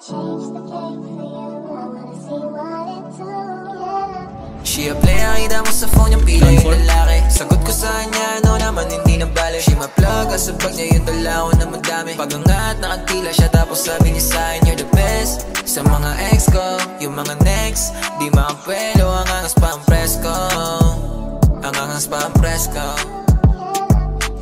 She a player, kita mo sa phone yung pila yung lalaki. Sagot ko sa kanya, no naman hindi na bale. She my plug, kasabag niya yung dalaw na madami. Pag-angat, nakatila siya, tapos sabi niya sa'kin, you're the best. Sa mga ex ko, yung mga next, di makapwelo, ang angas pa ang presko. Ang angas pa ang presko.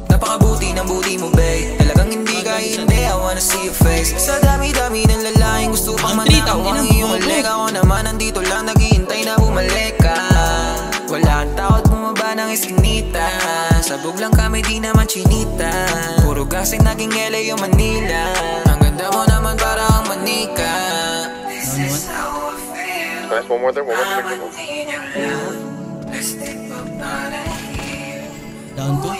Napakabuti ng buti mo, babe. Talagang hindi ka hindi, I wanna see your face. Sa dami-dami ng lalaking gusto pang manakawang iyong leg. Ako naman nandito lang, naghihintay na bumalik ka. Wala kang takot bumaba ng eskinita. Sabog lang kami, di naman chinita. Puro gasing naging LA yung Manila. Ang ganda mo naman para kang manika. This is how I feel. Nice, one more there, one more there. Let's take up out of here. Down to?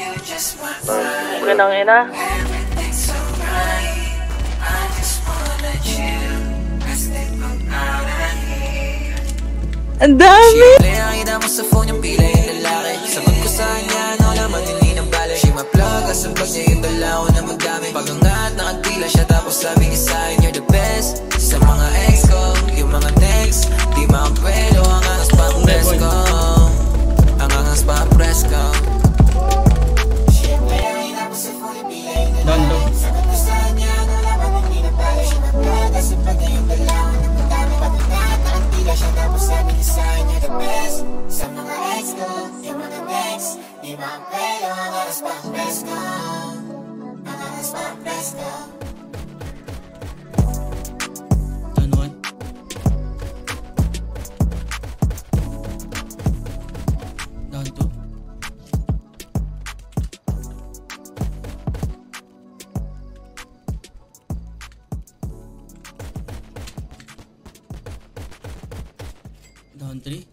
Ganang ina. Everything's alright. I just wanna chill. Let's take up out of here. Ang dami! Nakita mo sa phone yung pila yung lalaki. Sagot ko sa kanya, no naman hindi na bale. She my plug, kasabag niya yung dalaw na madami. Pag-angat, nakagpila siya, tapos sabi niya sa'kin, you're the best. Sa mga ex ko, yung mga next, di makapwelo, ang angas pa ang presko. Ang angas pa ang presko. Down to? Sagot ko sa kanya, no naman hindi na bale. She my plug, kasabag niya yung dalaw na madami. Pag-angat, nakagpila siya, tapos sabi niya sa'kin, you're the best. Sa mga ex ko, yung mga next, di makapwelo, ang angas pa ang presko. Ang angas pa ang presko. Down one? Down two? Down three?